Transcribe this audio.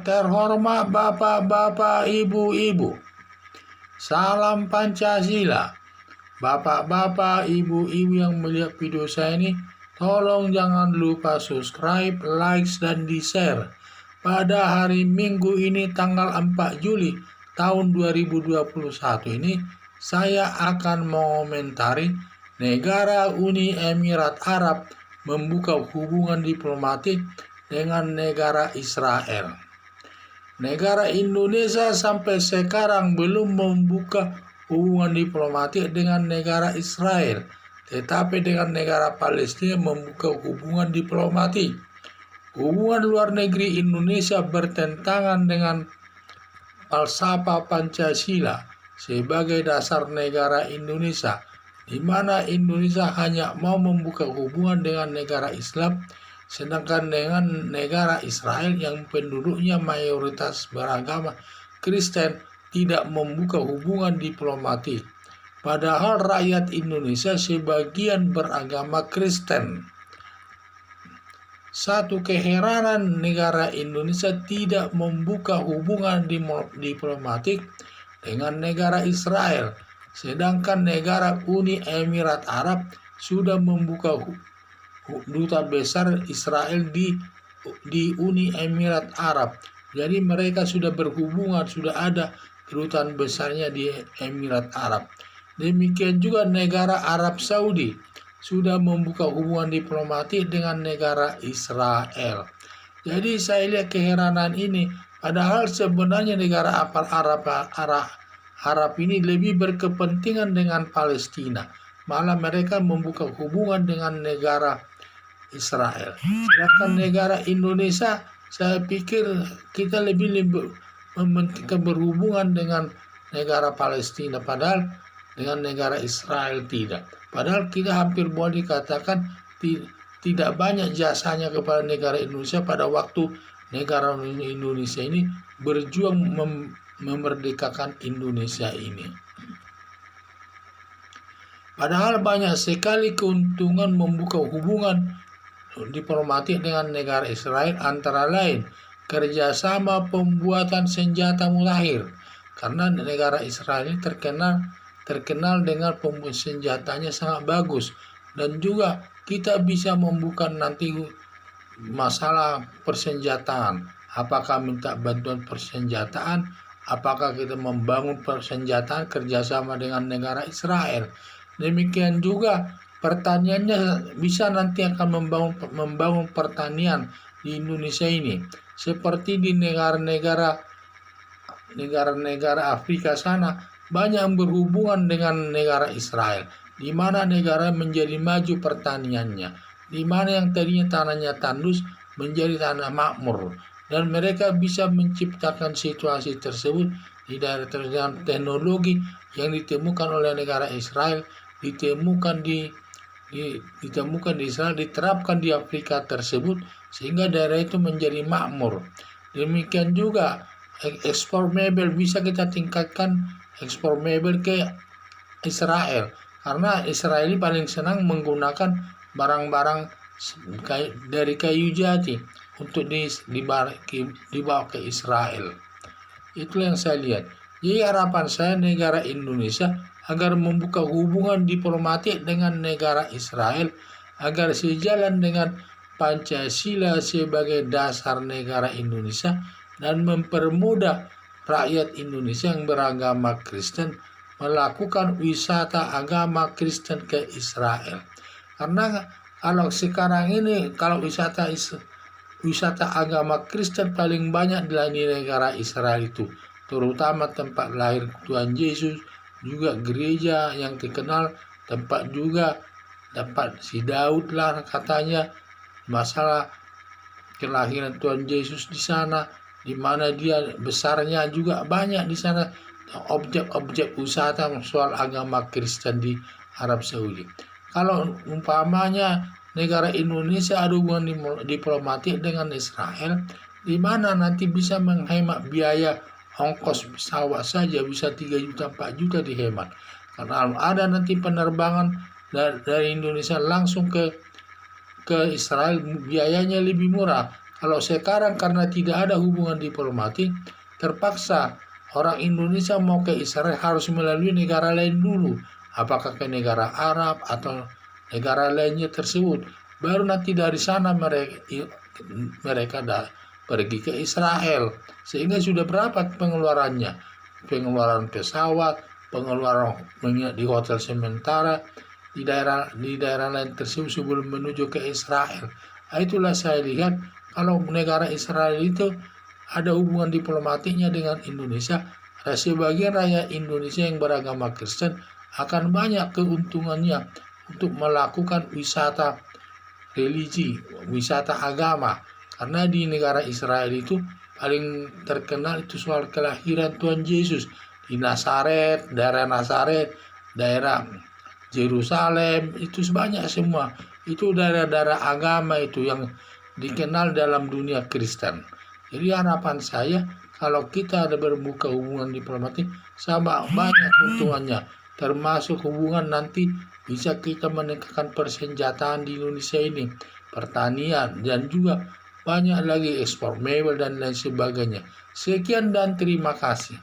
terhormat bapak-bapak, ibu-ibu, salam Pancasila. Bapak-bapak, ibu-ibu yang melihat video saya ini, tolong jangan lupa subscribe, like, dan di-share. Pada hari Minggu ini tanggal 4 Juli tahun 2021 ini, saya akan mengomentari negara Uni Emirat Arab membuka hubungan diplomatik dengan negara Israel. Negara Indonesia sampai sekarang belum membuka hubungan diplomatik dengan negara Israel, tetapi dengan negara Palestina membuka hubungan diplomatik. Hubungan luar negeri Indonesia bertentangan dengan falsafah Pancasila sebagai dasar negara Indonesia, di mana Indonesia hanya mau membuka hubungan dengan negara Islam, sedangkan dengan negara Israel yang penduduknya mayoritas beragama Kristen tidak membuka hubungan diplomatik. Padahal rakyat Indonesia sebagian beragama Kristen. Satu keheranan negara Indonesia tidak membuka hubungan diplomatik dengan negara Israel, sedangkan negara Uni Emirat Arab sudah membuka duta besar Israel di Uni Emirat Arab. Jadi mereka sudah berhubungan, sudah ada kedutaan besarnya di Emirat Arab. Demikian juga negara Arab Saudi sudah membuka hubungan diplomatik dengan negara Israel. Jadi saya lihat keheranan ini, padahal sebenarnya negara Arab ini lebih berkepentingan dengan Palestina. Malah mereka membuka hubungan dengan negara Israel. Sedangkan negara Indonesia, saya pikir kita lebih mementingkan berhubungan dengan negara Palestina, padahal dengan negara Israel tidak. Padahal kita hampir boleh dikatakan tidak banyak jasanya kepada negara Indonesia pada waktu negara Indonesia ini berjuang memerdekakan Indonesia ini. Padahal banyak sekali keuntungan membuka hubungan diplomatik dengan negara Israel, antara lain kerjasama pembuatan senjata mutakhir, karena negara Israel ini terkenal dengan pembuatan senjatanya sangat bagus, dan juga kita bisa membuka nanti masalah persenjataan, apakah minta bantuan persenjataan, apakah kita membangun persenjataan kerjasama dengan negara Israel. Demikian juga pertaniannya bisa nanti akan membangun pertanian di Indonesia ini, seperti di negara-negara Afrika sana banyak yang berhubungan dengan negara Israel, di mana negara menjadi maju pertaniannya, di mana yang tadinya tanahnya tandus menjadi tanah makmur, dan mereka bisa menciptakan situasi tersebut di daerah dengan teknologi yang ditemukan oleh negara Israel, ditemukan di Israel, diterapkan di Afrika tersebut, sehingga daerah itu menjadi makmur. Demikian juga ekspor mebel, bisa kita tingkatkan ekspor mebel ke Israel, karena Israel paling senang menggunakan barang-barang dari kayu jati untuk dibawa ke Israel. Itu yang saya lihat. Jadi harapan saya negara Indonesia agar membuka hubungan diplomatik dengan negara Israel, agar sejalan dengan Pancasila sebagai dasar negara Indonesia, dan mempermudah rakyat Indonesia yang beragama Kristen melakukan wisata agama Kristen ke Israel. Karena kalau sekarang ini, kalau wisata agama Kristen paling banyak di negara Israel itu, terutama tempat lahir Tuhan Yesus, juga gereja yang terkenal, tempat juga dapat si Daud lah katanya, masalah kelahiran Tuhan Yesus di sana, di mana dia besarnya juga banyak di sana objek-objek wisata soal agama Kristen di Arab Saudi. Kalau umpamanya negara Indonesia ada hubungan diplomatik dengan Israel, di mana nanti bisa menghemat biaya ongkos pesawat saja, bisa 3 juta 4 juta dihemat, karena ada nanti penerbangan dari Indonesia langsung ke Israel, biayanya lebih murah, Kalau sekarang karena tidak ada hubungan diplomatik, terpaksa orang Indonesia mau ke Israel harus melalui negara lain dulu, apakah ke negara Arab atau negara lainnya tersebut. Baru nanti dari sana mereka pergi ke Israel. Sehingga sudah berapa pengeluarannya? Pengeluaran pesawat, pengeluaran di hotel sementara di daerah lain tersebut sebelum menuju ke Israel. Itulah saya lihat kalau negara Israel itu ada hubungan diplomatiknya dengan Indonesia, sebagian rakyat Indonesia yang beragama Kristen akan banyak keuntungannya untuk melakukan wisata religi, wisata agama. Karena di negara Israel itu paling terkenal itu soal kelahiran Tuhan Yesus di Nazaret, daerah Yerusalem, itu sebanyak semua. Itu daerah-daerah agama itu yang dikenal dalam dunia Kristen. Jadi harapan saya kalau kita ada berbuka hubungan diplomatik sama banyak keuntungannya, termasuk hubungan nanti bisa kita meningkatkan persenjataan di Indonesia ini, pertanian, dan juga banyak lagi ekspor mebel dan lain sebagainya. Sekian dan terima kasih.